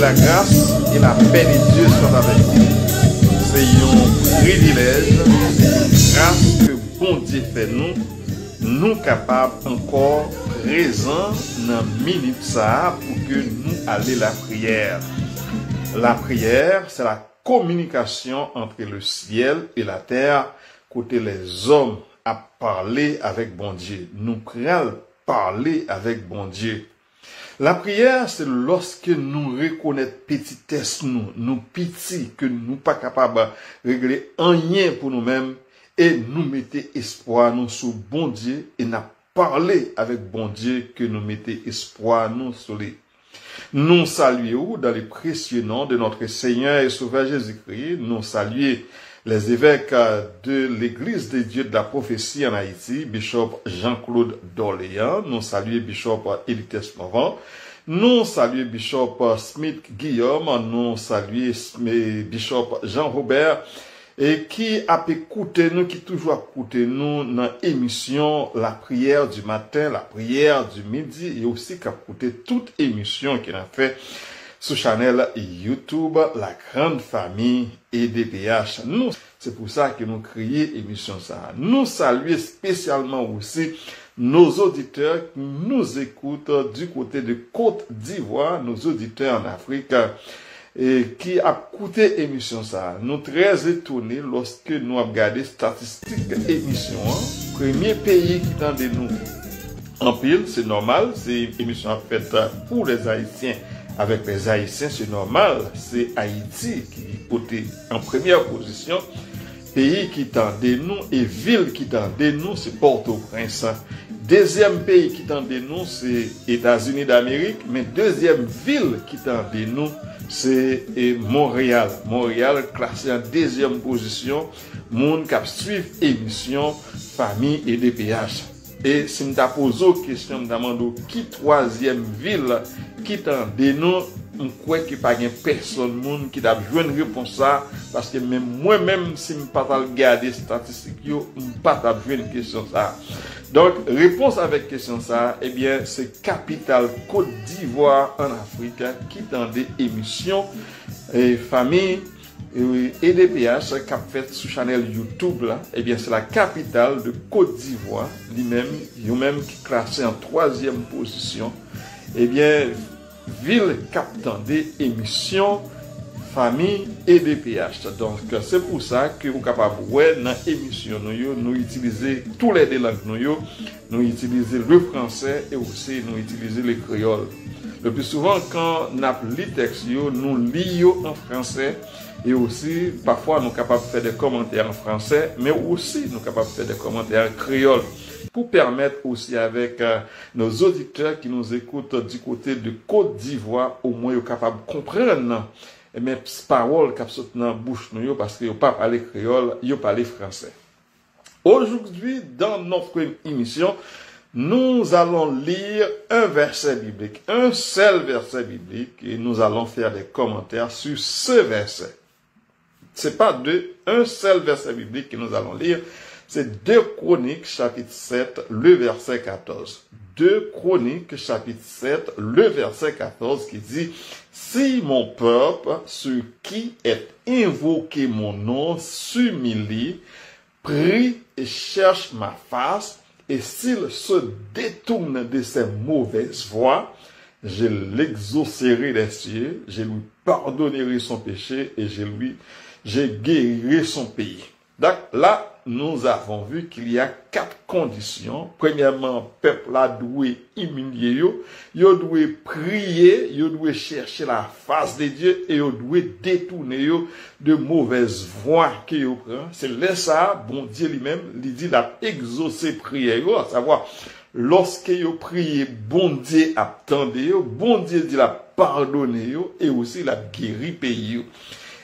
la grâce et la paix de Dieu soient avec vous. C'est un privilège, grâce que bon Dieu fait nous capables encore présents dans minute ça pour que nous allions la prière. La prière, c'est la communication entre le ciel et la terre, côté les hommes à parler avec bon Dieu. Nous créons parler avec bon Dieu. La prière, c'est lorsque nous reconnaissons petitesse nous petits, que nous pas capables de régler rien pour nous-mêmes, et nous mettons espoir nous sur bon Dieu, et nous parler avec bon Dieu, que nous mettons espoir nous sur lui. Nous saluons dans les précieux noms de notre Seigneur et Sauveur Jésus-Christ. Nous saluons les évêques de l'Église de Dieu de la prophétie en Haïti, Bishop Jean-Claude d'Orléans. Nous saluons Bishop Elites Morvan. Nous saluons Bishop Smith Guillaume. Nous saluons Bishop Jean-Robert. Et qui a écouté nous, qui toujours écouté nous dans l'émission La prière du matin, la prière du midi, et aussi qui a écouté toute émission qu'il a fait sur channel YouTube, La Grande Famille EDPH. Nous, c'est pour ça que nous créons émission ça. Nous saluons spécialement aussi nos auditeurs qui nous écoutent du côté de Côte d'Ivoire, nos auditeurs en Afrique, et qui a écouté émission ça. Nous très étonnés lorsque nous avons regardé statistiques émission. Premier pays qui tend de nous en pile, c'est normal, c'est une émission faite pour les Haïtiens. Avec les Haïtiens, c'est normal, c'est Haïti qui est en première position. Pays qui tend de nous et ville qui tend de nous, c'est Port-au-Prince. Deuxième pays qui tend de nous, c'est États-Unis d'Amérique, mais deuxième ville qui tend de nous, c'est Montréal. Montréal classé en deuxième position. Moun qui suivre émission Famille et DPH. Et si nous posons une question, nous demandons qui troisième ville qui tend de nous, on croit qu'il n'y a pas personne qui a joué une réponse ça, parce que même moi-même, si je ne pas regarder les statistiques, je ne pas jouer une question ça. Donc, réponse avec question ça, eh bien, c'est Capitale Côte d'Ivoire en Afrique qui tend des émissions et famille et DPH qui a fait sur channel YouTube là, eh bien, c'est la capitale de Côte d'Ivoire, lui-même qui est classé en troisième position. Eh bien, ville captant des émissions famille et DPH. Donc, c'est pour ça que vous êtes capable de dans l'émission, nous utilisons tous les deux langues, nous utilisons le français et aussi nous utilisons le créole. Le plus souvent, quand nous lisons les textes, nous lisons en français et aussi, parfois, nous sommes capables de faire des commentaires en français, mais aussi, nous sommes capables de faire des commentaires en créole pour permettre aussi avec nos auditeurs qui nous écoutent du côté de Côte d'Ivoire, au moins, ils sont capables de comprendre mes paroles qui sont dans la bouche parce qu'ils ne parlent pas parler créole, ils parlent français. Aujourd'hui, dans notre émission, nous allons lire un verset biblique, un seul verset biblique, et nous allons faire des commentaires sur ce verset. C'est pas deux, un seul verset biblique que nous allons lire, c'est 2 Chroniques, chapitre 7, le verset 14. 2 Chroniques, chapitre 7, le verset 14, qui dit « Si mon peuple, sur qui est invoqué mon nom, s'humilie, prie et cherche ma face, et s'il se détourne de ses mauvaises voies, je l'exaucerai des cieux, je lui pardonnerai son péché, et je guérirai son pays. » Donc là, nous avons vu qu'il y a 4 conditions. Premièrement, peuple a dû humilier, il doit prier, il doit chercher la face de Dieu et il doit détourner de mauvaises voies qu'il prend. C'est là ça, bon Dieu lui-même, il dit la exaucer prière, à savoir, lorsque vous priez, bon Dieu attendez, bon Dieu dit la pardonner et aussi la guérir pays.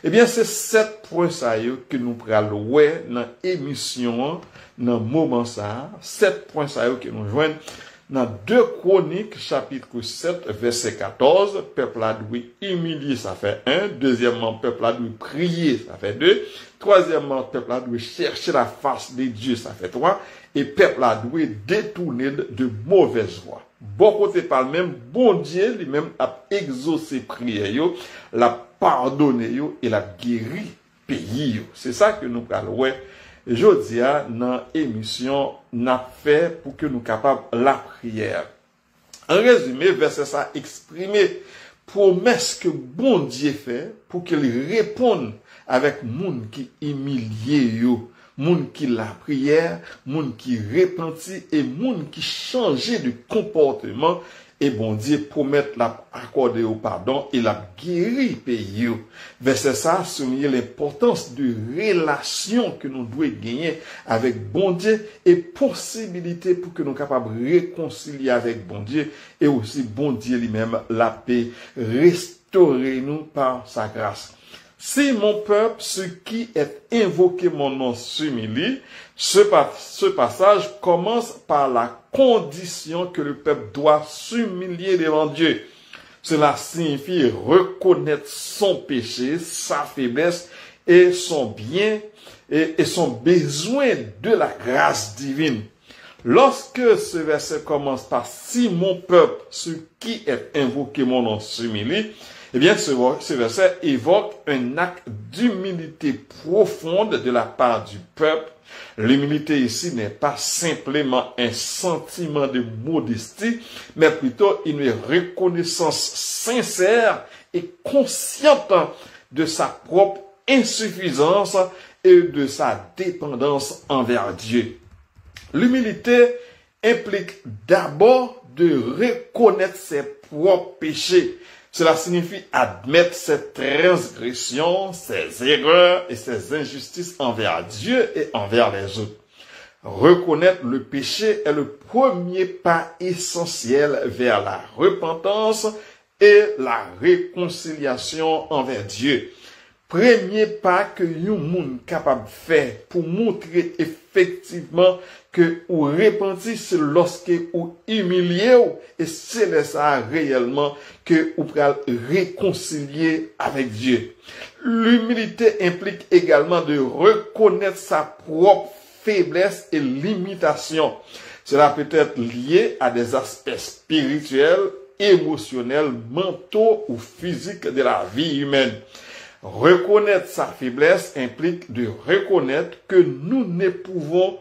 Eh bien, c'est 7 points ça que nous prenons dans l'émission, dans le moment ça. 7 points ça que nous joignons dans 2 Chroniques, chapitre 7, verset 14. Peuple a dû humilier, ça fait 1. Deuxièmement, peuple a dû prier, ça fait 2. Troisièmement, peuple a dû chercher la face de Dieu, ça fait 3. Et peuple a dû détourner de mauvaises voies. bon côté par même, bon Dieu lui-même a exaucé prière yo, l'a pardonné yo et l'a guéri pays yo. C'est ça que nous parlons. Ouais. Jodi a dans émission n'a fait pour que nous capables la prière. En résumé, verset ça exprimé promesse que bon Dieu fait pour qu'il réponde avec moun qui humilié yo, moun qui la prière, moun qui repentit et moun qui changeait de comportement. Et bon Dieu promet la accorder au pardon et la guéri pays. Verset ça souligne l'importance de relation que nous devons gagner avec bon Dieu et possibilité pour que nous capables de réconcilier avec bon Dieu et aussi bon Dieu lui-même la paix restaurer nous par sa grâce. Si mon peuple, ce qui est invoqué mon nom s'humilie, ce passage commence par la condition que le peuple doit s'humilier devant Dieu. Cela signifie reconnaître son péché, sa faiblesse et son bien et son besoin de la grâce divine. Lorsque ce verset commence par si mon peuple, ce qui est invoqué mon nom s'humilie, eh bien, ce verset évoque un acte d'humilité profonde de la part du peuple. L'humilité ici n'est pas simplement un sentiment de modestie, mais plutôt une reconnaissance sincère et consciente de sa propre insuffisance et de sa dépendance envers Dieu. L'humilité implique d'abord de reconnaître ses propres péchés. Cela signifie admettre ses transgressions, ses erreurs et ses injustices envers Dieu et envers les autres. Reconnaître le péché est le premier pas essentiel vers la repentance et la réconciliation envers Dieu. Premier pas que yon moun capable faire pour montrer effectivement que ou repentir c'est lorsque ou humilié et c'est ça réellement que ou pral réconcilier avec Dieu. L'humilité implique également de reconnaître sa propre faiblesse et limitation. Cela peut être lié à des aspects spirituels, émotionnels, mentaux ou physiques de la vie humaine. Reconnaître sa faiblesse implique de reconnaître que nous ne pouvons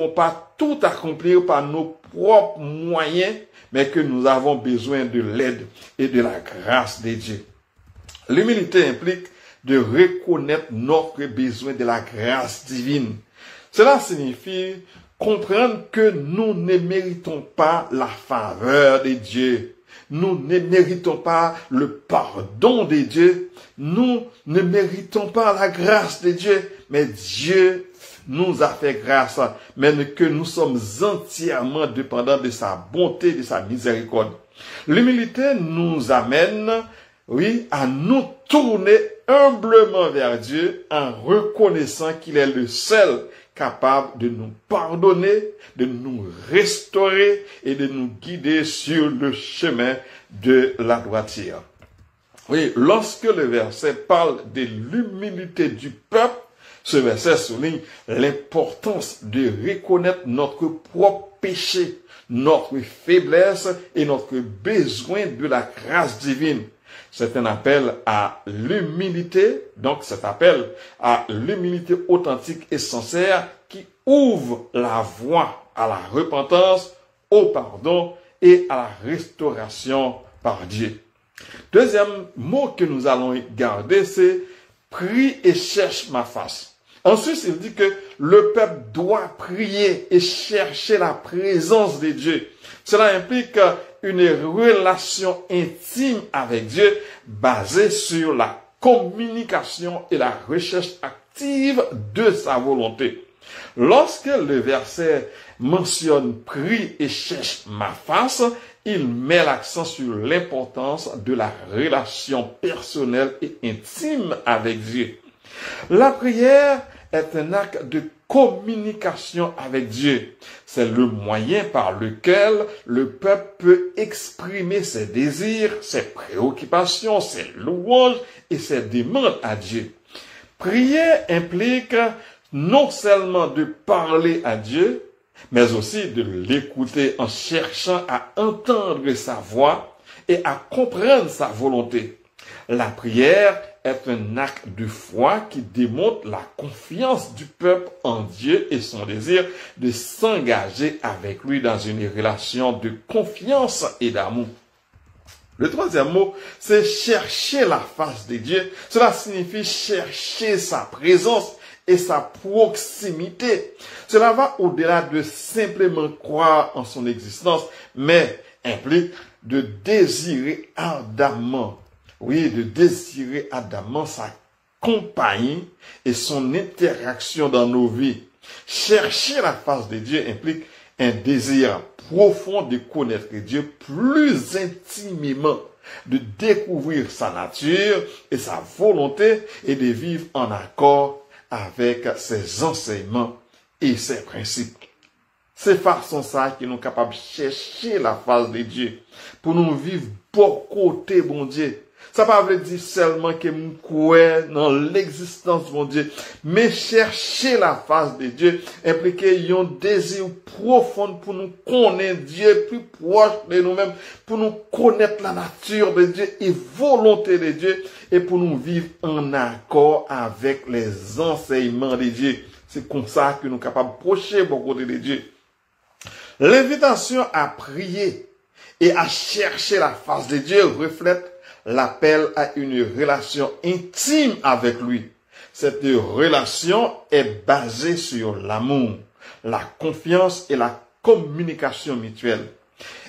pas tout accomplir par nos propres moyens, mais que nous avons besoin de l'aide et de la grâce de Dieu. L'humilité implique de reconnaître notre besoin de la grâce divine. Cela signifie comprendre que nous ne méritons pas la faveur de Dieu. Nous ne méritons pas le pardon de Dieu. Nous ne méritons pas la grâce de Dieu. Mais Dieu nous a fait grâce. Mais que nous sommes entièrement dépendants de sa bonté, de sa miséricorde. L'humilité nous amène, à nous tourner humblement vers Dieu en reconnaissant qu'il est le seul capable de nous pardonner, de nous restaurer et de nous guider sur le chemin de la droiture. Oui, lorsque le verset parle de l'humilité du peuple, ce verset souligne l'importance de reconnaître notre propre péché, notre faiblesse et notre besoin de la grâce divine. C'est un appel à l'humilité, donc cet appel à l'humilité authentique et sincère qui ouvre la voie à la repentance, au pardon et à la restauration par Dieu. Deuxième mot que nous allons garder, c'est « prie et cherche ma face ». Ensuite, il dit que le peuple doit prier et chercher la présence de Dieu. Cela implique une relation intime avec Dieu basée sur la communication et la recherche active de sa volonté. Lorsque le verset mentionne « prie et cherche ma face », il met l'accent sur l'importance de la relation personnelle et intime avec Dieu. La prière est un acte de communication avec Dieu. C'est le moyen par lequel le peuple peut exprimer ses désirs, ses préoccupations, ses louanges et ses demandes à Dieu. Prier implique non seulement de parler à Dieu, mais aussi de l'écouter en cherchant à entendre sa voix et à comprendre sa volonté. La prière est un acte de foi qui démontre la confiance du peuple en Dieu et son désir de s'engager avec lui dans une relation de confiance et d'amour. Le troisième mot, c'est chercher la face de Dieu. Cela signifie chercher sa présence et sa proximité. Cela va au-delà de simplement croire en son existence, mais implique de désirer ardemment, sa compagnie et son interaction dans nos vies. Chercher la face de Dieu implique un désir profond de connaître Dieu plus intimement, de découvrir sa nature et sa volonté et de vivre en accord avec ses enseignements et ses principes. C'est façon ça qui nous capables de chercher la face de Dieu pour nous vivre pour côté bon Dieu. Ça ne veut pas dire seulement que nous croyons dans l'existence de mon Dieu, mais chercher la face de Dieu implique un désir profond pour nous connaître Dieu plus proche de nous-mêmes, pour nous connaître la nature de Dieu et volonté de Dieu, et pour nous vivre en accord avec les enseignements de Dieu. C'est comme ça que nous sommes capables de procher pour côté de Dieu. L'invitation à prier et à chercher la face de Dieu reflète l'appel à une relation intime avec lui. Cette relation est basée sur l'amour, la confiance et la communication mutuelle.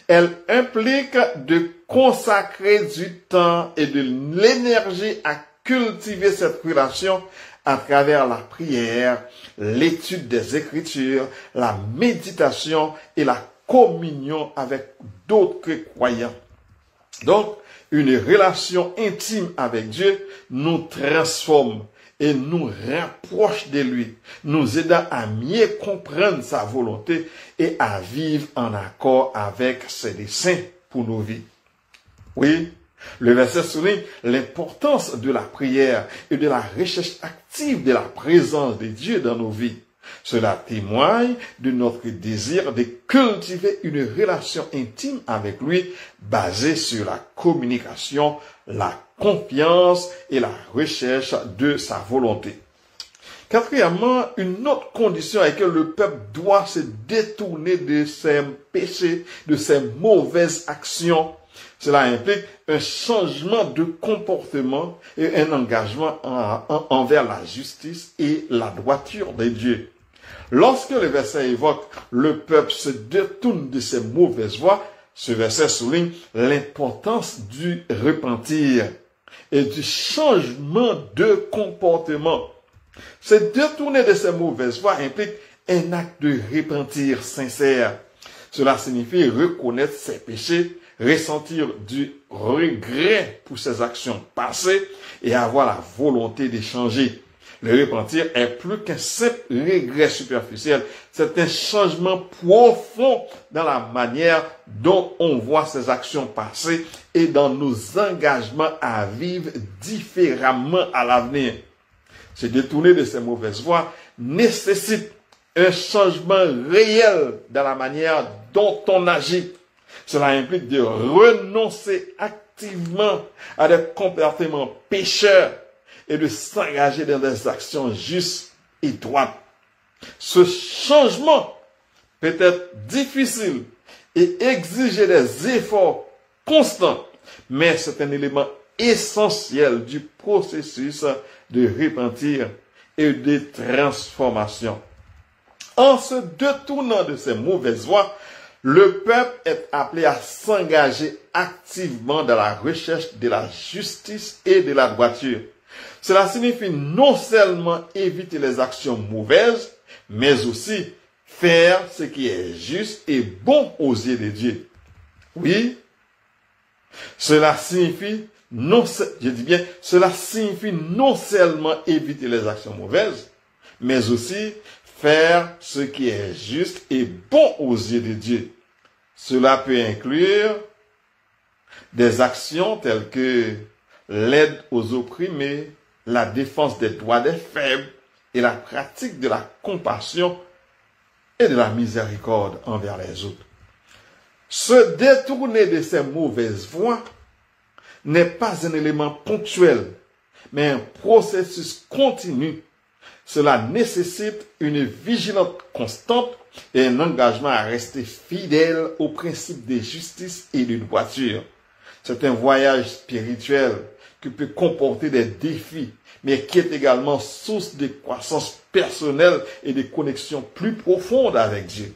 Elle implique de consacrer du temps et de l'énergie à cultiver cette relation à travers la prière, l'étude des Écritures, la méditation et la communion avec d'autres croyants. Donc, une relation intime avec Dieu nous transforme et nous rapproche de lui, nous aidant à mieux comprendre sa volonté et à vivre en accord avec ses desseins pour nos vies. Oui, le verset souligne l'importance de la prière et de la recherche active de la présence de Dieu dans nos vies. Cela témoigne de notre désir de cultiver une relation intime avec lui basée sur la communication, la confiance et la recherche de sa volonté. Quatrièmement, une autre condition est que le peuple doit se détourner de ses péchés, de ses mauvaises actions. Cela implique un changement de comportement et un engagement envers la justice et la droiture de Dieu. Lorsque le verset évoque le peuple se détourne de ses mauvaises voies, ce verset souligne l'importance du repentir et du changement de comportement. Se détourner de ses mauvaises voies implique un acte de repentir sincère. Cela signifie reconnaître ses péchés, ressentir du regret pour ses actions passées et avoir la volonté de changer. Le repentir est plus qu'un simple regret superficiel. C'est un changement profond dans la manière dont on voit ses actions passées et dans nos engagements à vivre différemment à l'avenir. Se détourner de ces mauvaises voies nécessite un changement réel dans la manière dont on agit. Cela implique de renoncer activement à des comportements pécheurs et de s'engager dans des actions justes et droites. Ce changement peut être difficile et exiger des efforts constants, mais c'est un élément essentiel du processus de repentir et de transformation. En se détournant de ces mauvaises voies, le peuple est appelé à s'engager activement dans la recherche de la justice et de la droiture. Cela signifie non seulement éviter les actions mauvaises, mais aussi faire ce qui est juste et bon aux yeux de Dieu. Oui, cela signifie cela signifie non seulement éviter les actions mauvaises, mais aussi faire ce qui est juste et bon aux yeux de Dieu. Cela peut inclure des actions telles que l'aide aux opprimés, la défense des droits des faibles et la pratique de la compassion et de la miséricorde envers les autres. Se détourner de ces mauvaises voies n'est pas un élément ponctuel, mais un processus continu. Cela nécessite une vigilance constante et un engagement à rester fidèle aux principes de justice et de droiture. C'est un voyage spirituel qui peut comporter des défis, mais qui est également source de croissance personnelle et de connexion plus profonde avec Dieu.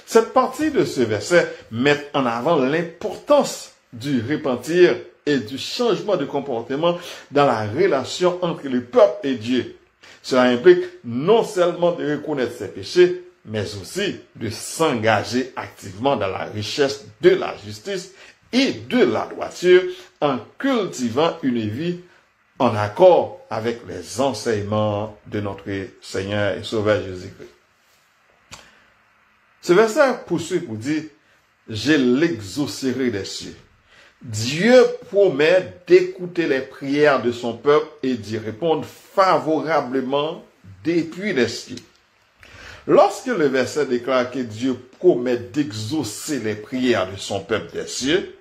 Cette partie de ce verset met en avant l'importance du repentir et du changement de comportement dans la relation entre le peuple et Dieu. Cela implique non seulement de reconnaître ses péchés, mais aussi de s'engager activement dans la recherche de la justice et de la droiture en cultivant une vie en accord avec les enseignements de notre Seigneur et Sauveur Jésus-Christ. Ce verset poursuit pour dire « Je l'exaucerai des cieux ». Dieu promet d'écouter les prières de son peuple et d'y répondre favorablement depuis les cieux. Lorsque le verset déclare que Dieu promet d'exaucer les prières de son peuple des cieux,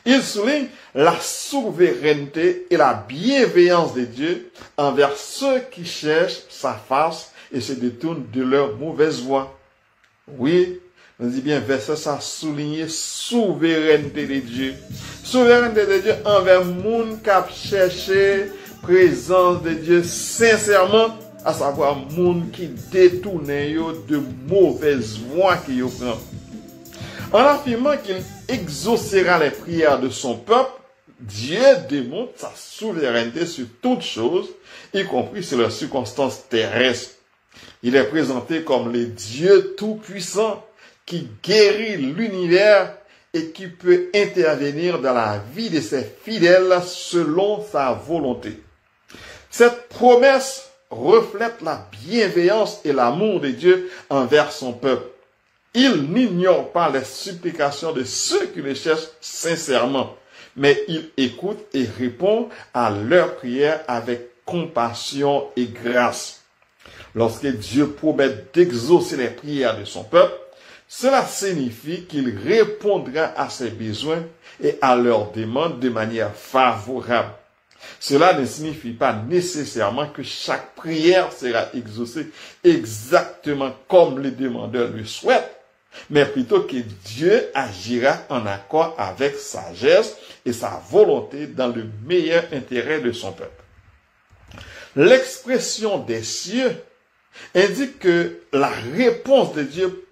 il souligne la souveraineté et la bienveillance de Dieu envers ceux qui cherchent sa face et se détournent de leur mauvaise voie. Oui, on dit bien, verset ça souligné souveraineté de Dieu. Souveraineté de Dieu envers moun qui a cherché présence de Dieu sincèrement, à savoir moun qui détourne yo de mauvaises voies qui yo prend. En affirmant qu'il exaucera les prières de son peuple, Dieu démontre sa souveraineté sur toutes choses, y compris sur les circonstances terrestres. Il est présenté comme le Dieu tout-puissant qui guérit l'univers et qui peut intervenir dans la vie de ses fidèles selon sa volonté. Cette promesse reflète la bienveillance et l'amour de Dieu envers son peuple. Il n'ignore pas les supplications de ceux qui le cherchent sincèrement, mais il écoute et répond à leurs prières avec compassion et grâce. Lorsque Dieu promet d'exaucer les prières de son peuple, cela signifie qu'il répondra à ses besoins et à leurs demandes de manière favorable. Cela ne signifie pas nécessairement que chaque prière sera exaucée exactement comme le demandeur le souhaite, mais plutôt que Dieu agira en accord avec sagesse et sa volonté dans le meilleur intérêt de son peuple. L'expression des cieux indique que la réponse de Dieu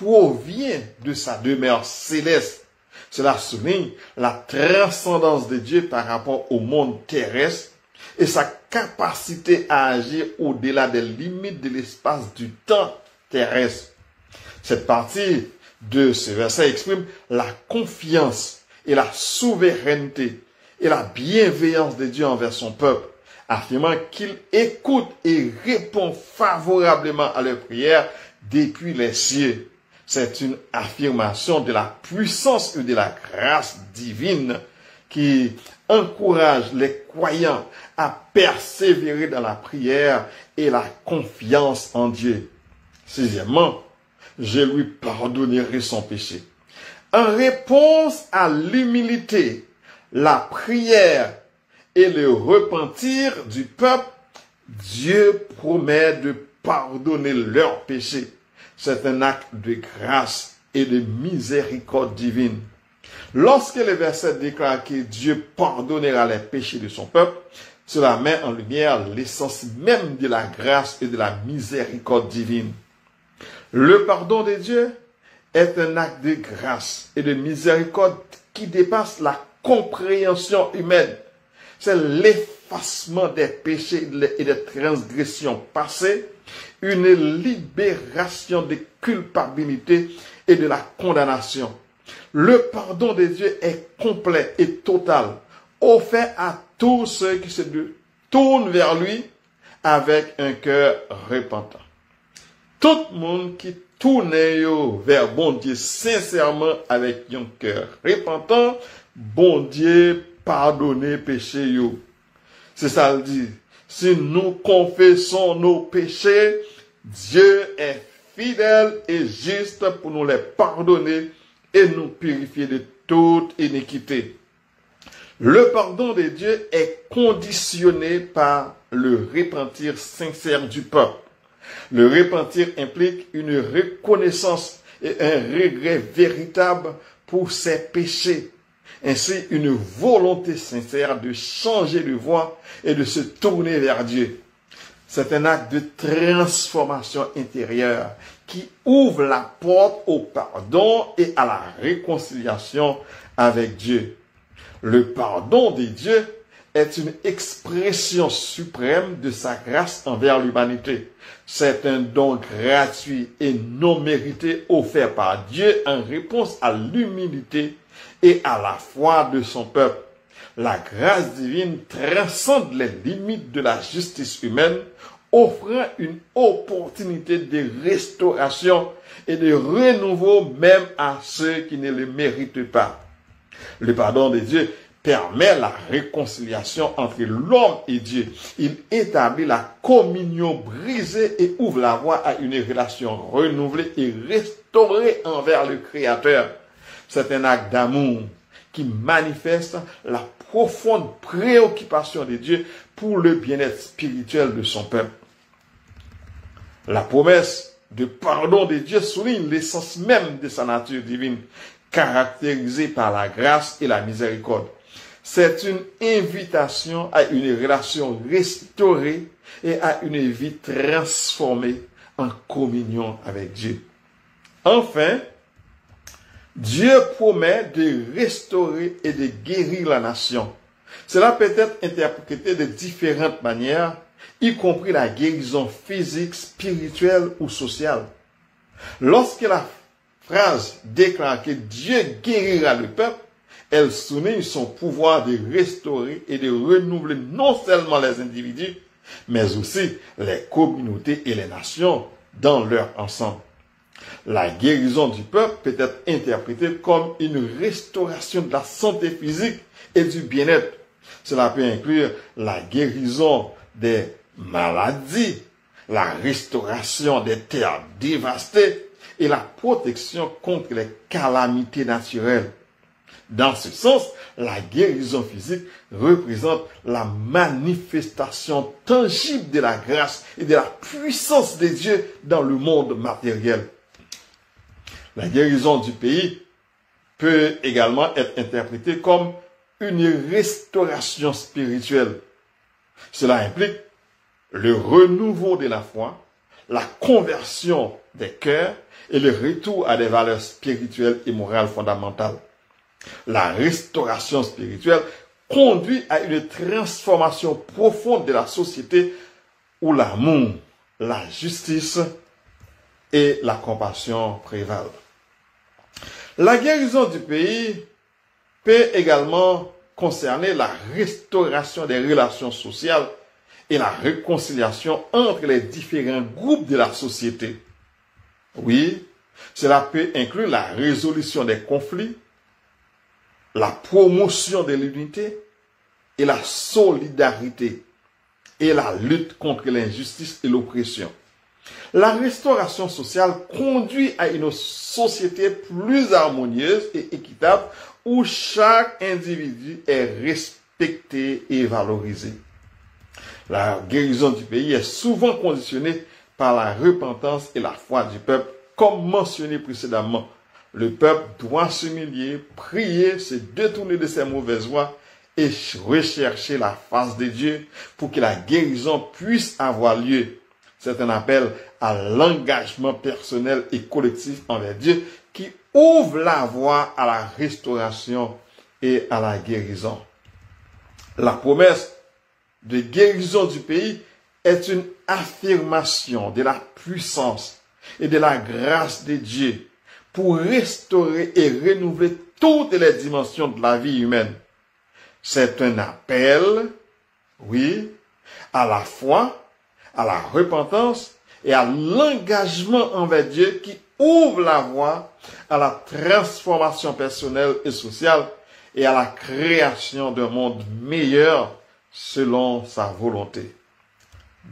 provient de sa demeure céleste. Cela souligne la transcendance de Dieu par rapport au monde terrestre et sa capacité à agir au-delà des limites de l'espace du temps terrestre. Cette partie de ce verset exprime la confiance et la souveraineté et la bienveillance de Dieu envers son peuple, affirmant qu'il écoute et répond favorablement à leurs prières depuis les cieux. C'est une affirmation de la puissance et de la grâce divine qui encourage les croyants à persévérer dans la prière et la confiance en Dieu. Sixièmement, je lui pardonnerai son péché. En réponse à l'humilité, la prière et le repentir du peuple, Dieu promet de pardonner leurs péchés. C'est un acte de grâce et de miséricorde divine. Lorsque le verset déclare que Dieu pardonnera les péchés de son peuple, cela met en lumière l'essence même de la grâce et de la miséricorde divine. Le pardon de Dieu est un acte de grâce et de miséricorde qui dépasse la compréhension humaine. C'est l'effacement des péchés et des transgressions passées, une libération de culpabilité et de la condamnation. Le pardon de Dieu est complet et total, offert à tous ceux qui se tournent vers lui avec un cœur repentant. Tout le monde qui tourne vers bon Dieu sincèrement avec un cœur repentant, bon Dieu pardonner péché yo. C'est ça le dit. Si nous confessons nos péchés, Dieu est fidèle et juste pour nous les pardonner et nous purifier de toute iniquité. Le pardon de Dieu est conditionné par le repentir sincère du peuple. Le repentir implique une reconnaissance et un regret véritable pour ses péchés, ainsi une volonté sincère de changer de voie et de se tourner vers Dieu. C'est un acte de transformation intérieure qui ouvre la porte au pardon et à la réconciliation avec Dieu. Le pardon de Dieu est une expression suprême de sa grâce envers l'humanité. C'est un don gratuit et non mérité offert par Dieu en réponse à l'humilité et à la foi de son peuple. La grâce divine transcende les limites de la justice humaine, offrant une opportunité de restauration et de renouveau même à ceux qui ne le méritent pas. Le pardon de Dieu permet la réconciliation entre l'homme et Dieu. Il établit la communion brisée et ouvre la voie à une relation renouvelée et restaurée envers le Créateur. C'est un acte d'amour qui manifeste la profonde préoccupation de Dieu pour le bien-être spirituel de son peuple. La promesse de pardon de Dieu souligne l'essence même de sa nature divine, caractérisée par la grâce et la miséricorde. C'est une invitation à une relation restaurée et à une vie transformée en communion avec Dieu. Enfin, Dieu promet de restaurer et de guérir la nation. Cela peut être interprété de différentes manières, y compris la guérison physique, spirituelle ou sociale. Lorsque la phrase déclare que Dieu guérira le peuple, elle souligne son pouvoir de restaurer et de renouveler non seulement les individus, mais aussi les communautés et les nations dans leur ensemble. La guérison du peuple peut être interprétée comme une restauration de la santé physique et du bien-être. Cela peut inclure la guérison des maladies, la restauration des terres dévastées et la protection contre les calamités naturelles. Dans ce sens, la guérison physique représente la manifestation tangible de la grâce et de la puissance de Dieu dans le monde matériel. La guérison du pays peut également être interprétée comme une restauration spirituelle. Cela implique le renouveau de la foi, la conversion des cœurs et le retour à des valeurs spirituelles et morales fondamentales. La restauration spirituelle conduit à une transformation profonde de la société où l'amour, la justice et la compassion prévalent. La guérison du pays peut également concerner la restauration des relations sociales et la réconciliation entre les différents groupes de la société. Oui, cela peut inclure la résolution des conflits, la promotion de l'unité et la solidarité et la lutte contre l'injustice et l'oppression. La restauration sociale conduit à une société plus harmonieuse et équitable où chaque individu est respecté et valorisé. La guérison du pays est souvent conditionnée par la repentance et la foi du peuple, comme mentionné précédemment. Le peuple doit s'humilier, prier, se détourner de ses mauvaises voies et rechercher la face de Dieu pour que la guérison puisse avoir lieu. C'est un appel à l'engagement personnel et collectif envers Dieu qui ouvre la voie à la restauration et à la guérison. La promesse de guérison du pays est une affirmation de la puissance et de la grâce de Dieu pour restaurer et renouveler toutes les dimensions de la vie humaine. C'est un appel, oui, à la foi, à la repentance et à l'engagement envers Dieu qui ouvre la voie à la transformation personnelle et sociale et à la création d'un monde meilleur selon sa volonté.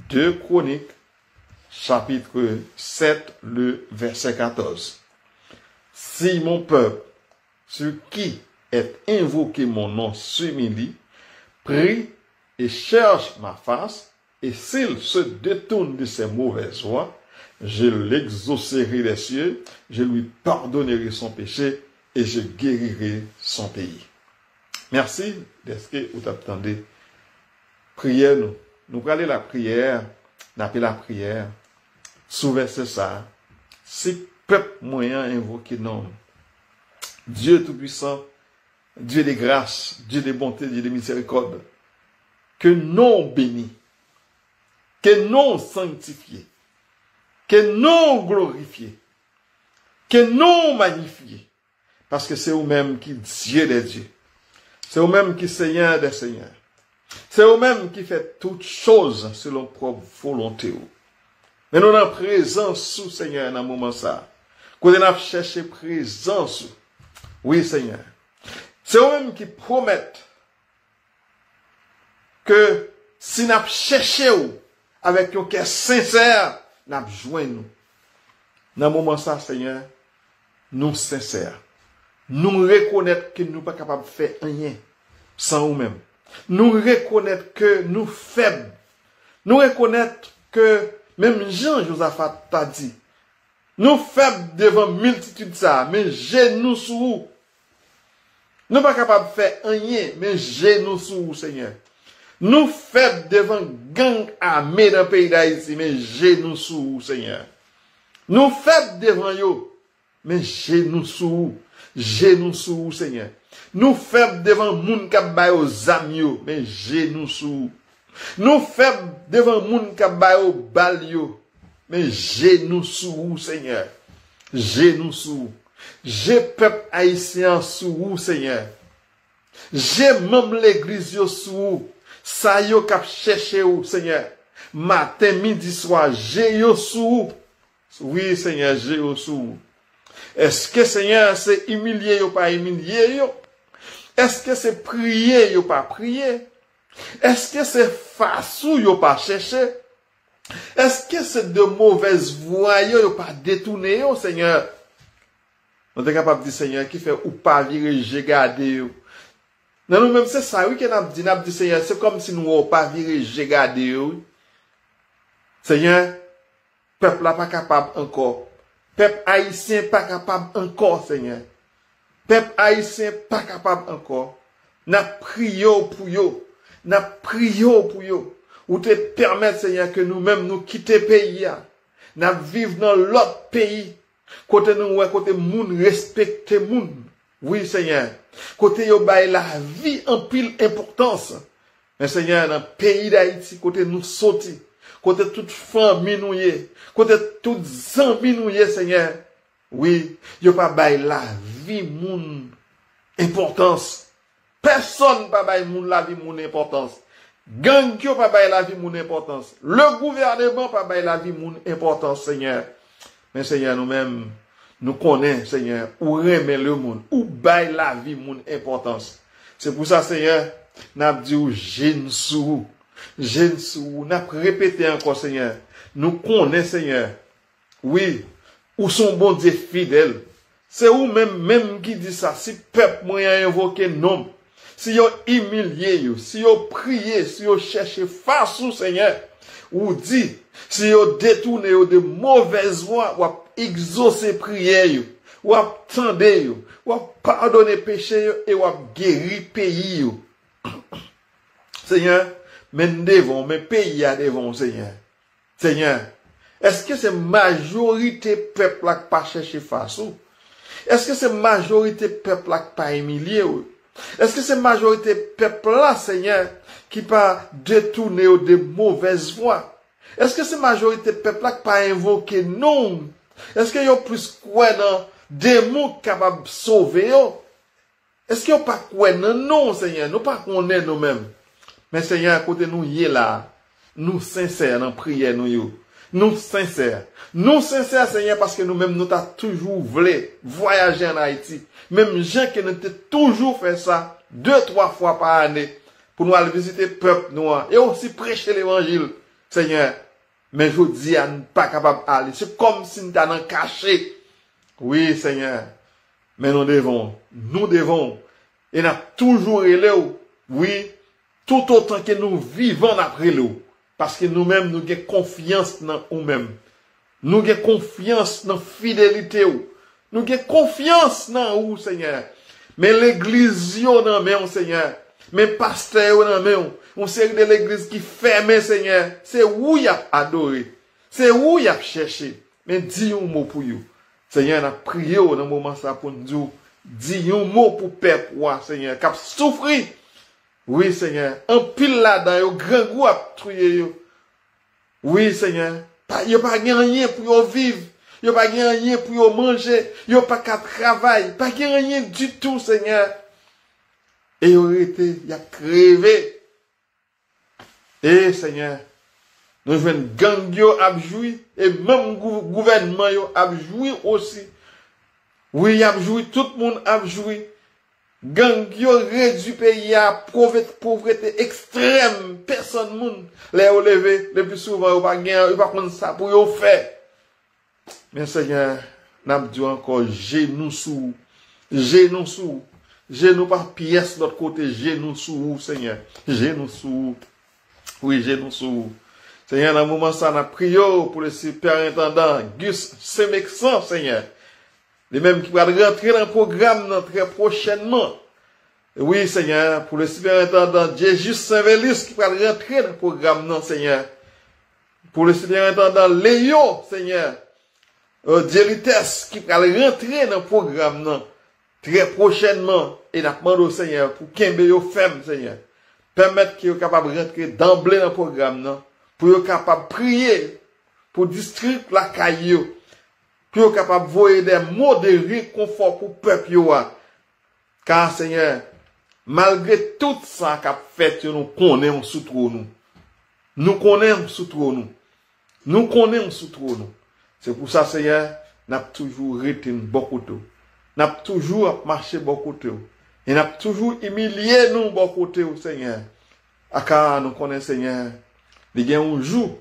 2 Chroniques, chapitre 7, le verset 14. Si mon peuple, sur qui est invoqué mon nom, s'humilie, prie et cherche ma face, et s'il se détourne de ses mauvaises voies, je l'exaucerai des cieux, je lui pardonnerai son péché et je guérirai son pays. Merci d'être que vous attendez. Prière nous. Nous prenons la prière, n'appelons la prière. Souvent c'est ça. Si peuple moyen invoqué non. Dieu Tout-Puissant, Dieu des grâces, Dieu des bontés, Dieu des miséricordes. Que non béni, que non sanctifié, que non glorifié, que non magnifié. Parce que c'est vous-même qui Dieu des dieux. C'est vous-même qui Seigneur des seigneurs. C'est vous-même qui fait toutes choses selon propre volonté. Mais nous avons présence sous Seigneur dans le moment ça. Quand nous avons cherché présence. Oui Seigneur. C'est vous-même qui promettent que si nous avons cherché avec un cœur sincère, nous avons joint nous. Dans le moment ça, Seigneur, nous sincères. Nous reconnaître que nous ne sommes pas capables de faire rien sans nous-mêmes. Nous reconnaître que nous faibles. Nous reconnaître que même Jean-Josaphat t'a dit, nous faibles devant multitude ça, mais genoux sous vous. Nous ne sommes pas capables de faire rien, mais genoux sous vous, Seigneur. Nous faibles devant gang armé dans le pays d'Haïti, mais genoux sous vous, Seigneur. Nous faibles devant yo, mais genoux sous vous. Genoux sous vous, Seigneur. Nous faibles devant moun k'ap bay aux amis, mais genoux sous vous. Nous faibles devant moun k'ap bay aux bal yo, mais genoux sous vous, Seigneur. Genoux sous vous. J'ai peuple haïtien sous vous, Seigneur. J'ai même l'église yo sous vous. Ça yo k'ap chercher ou, Seigneur. Matin, midi, soir, j'ai yo sous vous. Oui, Seigneur, j'ai yo sous vous. Est-ce que, Seigneur, c'est humilier ou pas humilier yo? Est-ce que c'est prier ou pas prier? Est-ce que c'est façon ou pas chercher? Est-ce que c'est de mauvaises voies ou pas détourner yo, Seigneur? On est capable de dire, Seigneur, qui fait ou pas virer, j'ai gardé yo. Non, nous-mêmes, c'est ça, oui, qu'on a dit, Seigneur, c'est comme si nous n'avons pas viré, j'ai gardé yo. Seigneur, peuple là pas capable encore. Peuple haïtien pas capable encore, Seigneur. Peuple haïtien pas capable encore. N'a prié pour yo. N'a prié pour yo. Ou te permettre, Seigneur, que nous-mêmes nous quitter pays. N'a vivre dans l'autre pays. Côté nous, côté moun respecte moun. Oui, Seigneur. Côté yo bail la vie en pile importance. Mais Seigneur, dans le pays d'Haïti, côté nous sorti. Côté toute famille nous y, côté toute amis nous y, Seigneur. Oui, yo pas bail la vie moun importance. Personne pas bail moun la vie moun importance. Gang yo pas bail la vie moun importance. Le gouvernement pas bail la vie moun importance, Seigneur. Mais Seigneur, nous-mêmes, nous connaissons, Seigneur, où remet le monde, où bail la vie moun importance. C'est pour ça, Seigneur, n'a dit ou jeune sous. Nous n'a répété encore, Seigneur. Nous connaissons, Seigneur. Oui, où sont bon Dieu fidèle. C'est où même qui dit ça. Si peuple moyen invoqué non. Si yo humilié yo, si yo prié, si yo cherché face au Seigneur. Ou dit, si yo détourné yo de mauvaises voies, ou exaucer prière yo, ou attendre yo, ou pardonner péché yo, et ou guérir pays yo. Seigneur, mais devant, mais pays à devant, Seigneur. Seigneur, est-ce que c'est majorité peuple là qui pas chercher face ou? Est-ce que c'est majorité peuple là qui pas humilié ou? Est-ce que c'est majorité peuple là, Seigneur, qui pas détourné ou de mauvaises voies? Est-ce que c'est majorité peuple là qui pas invoqué non? Est-ce qu'il y a plus quoi dans des mots capables de sauver yo? Est-ce qu'il y a pas quoi non, Seigneur? Nous pas connaître nous-mêmes. Mais Seigneur, à côté nous y est là, nous sincères dans la prière nous yo. Nous sincères. Nous sincères, Seigneur, parce que nous-mêmes nous t'a toujours voulu voyager en Haïti. Même gens qui nous toujours fait ça 2-3 fois par année pour nous aller visiter le peuple noir et aussi prêcher l'évangile. Seigneur, Mais je dis à ne pas capable d'aller. C'est comme si nous étions cachés. Oui, Seigneur. Mais nous devons. Et nous avons toujours élé. Oui, tout autant que nous vivons après l'eau. Parce que nous-mêmes, nous avons confiance dans nous-mêmes. Nous avons confiance dans la fidélité. Nous avons confiance dans vous, Seigneur. Mais l'église, dans nous, Seigneur. Mais pasteur, dans nous. On sait de l'église qui ferme, Seigneur. C'est où il a adoré. C'est où il a cherché. Mais dis un mot pour vous. Seigneur, on a prié dans le moment ça pour nous dire. Dis un mot pour peuple, Seigneur. Qui a souffert. Oui, Seigneur. Un pile là-dedans, un grand groupe a trouvé. Oui, Seigneur. Il n'y a pas rien pour vivre. Il n'y a pas rien pour manger. Il n'y a pas qu'à travailler. Pas rien du tout, Seigneur. Et il a crevé. Et Seigneur, nous jouons gang yo a joui. Et même gouvernement yo a joui aussi. Oui, a joui. Tout le monde a joui. Gang yo réduit pays à pauvreté extrême. Personne moun. Les au levé, le plus souvent, il pas prendre ça pour yo faire. Mais Seigneur, n'a dit encore, genou sous. Genou par pièce de l'autre côté, genou sous, Seigneur. Genou sous. Oui, genou sous. Seigneur, dans le moment ça, on a prié pour le superintendant Gus Semexan, Seigneur. Les mêmes qui vont rentrer dans le programme très prochainement. Oui, Seigneur, pour le superintendant Jésus Saint-Vélis qui va rentrer dans le programme, non, Seigneur. Pour le superintendant Léo, Seigneur. Dielites qui va rentrer dans le programme, non. Très prochainement. Et nous demandons au Seigneur pour qu'il y ait femme, Seigneur. Permettre qu'il soit capable de rentrer d'emblée dans le programme, non. Pour qu'il soit capable de prier. Pour district la caillou. Pour qu'il soit capable de voir des mots de réconfort pour le peuple. Car, Seigneur, malgré tout ça qu'a fait, nous connaissons sous trop nous. Nous connaissons sous trop nous. Nous connaissons sous trop nous. C'est pour ça, Seigneur, nous avons toujours été beaucoup de nous avons toujours marché beaucoup de nous. Et nous avons toujours humilié nous beaucoup de nous, Seigneur. Car nous connaissons, Seigneur, il y a un jour,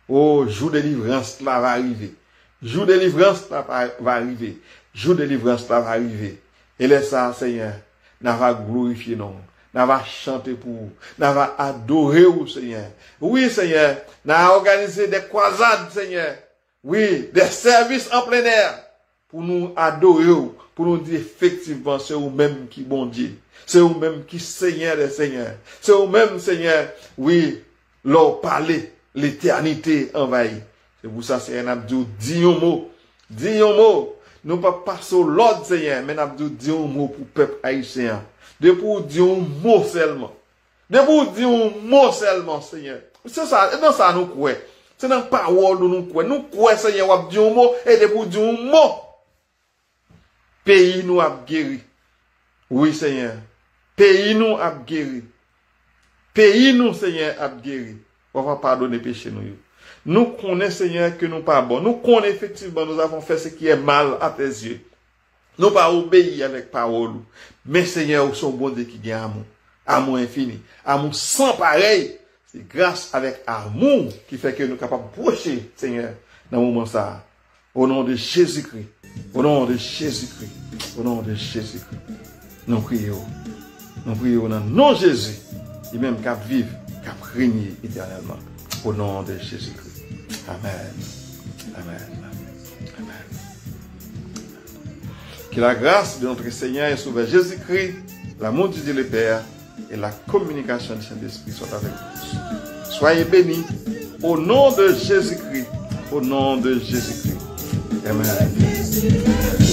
jour de délivrance là va arriver. Jour de délivrance là va arriver. Jour de délivrance là va arriver. Et laisse ça, Seigneur, nous allons glorifier nous. Nous allons chanter pour vous. Nous allons adorer vous, Seigneur. Oui, Seigneur, nous allons organiser des croisades, Seigneur. Oui, des services en plein air. Pour nous adorer, pour nous dire effectivement, c'est vous-même qui bon Dieu. C'est vous-même qui Seigneur des Seigneurs. C'est vous-même, Seigneur, oui, leur parler, l'éternité envahie. C'est pour ça, Seigneur, nous dit un mot. Dis un mot. Nous ne pas passer au l'ordre, Seigneur, mais nous dit un mot pour le peuple haïtien. De pour dire un mot seulement. De pour dire un mot seulement, Seigneur. C'est ça, et dans ça nous croyons. C'est dans la parole nous croyons. Nous croyons, Seigneur, on dit un mot, et de pour dire un mot. Pays nous a guéri. Oui, Seigneur. Pays nous a guéri. Pays nous, Seigneur, a guéri. On va pardonner péché nous. Nous connaissons, Seigneur, que nous pas bon. Nous connaissons effectivement, nous avons fait ce qui est mal à tes yeux. Nous pas obéi avec parole. Mais, Seigneur, nous sommes bon Dieu qui a amour. Amour infini. Amour sans pareil. C'est grâce avec amour qui fait que nous sommes capables de procher, Seigneur, dans le moment ça. Au nom de Jésus-Christ. Au nom de Jésus-Christ. Au nom de Jésus-Christ. Nous prions. Nous prions dans le nom de Jésus. Et même qu'à vivre, qu'à régner éternellement. Au nom de Jésus-Christ. Amen. Amen. Amen. Que la grâce de notre Seigneur et Sauveur Jésus-Christ, l'amour de Dieu le Père et la communication du Saint-Esprit soient avec vous. Soyez bénis au nom de Jésus-Christ. Au nom de Jésus-Christ. Amen.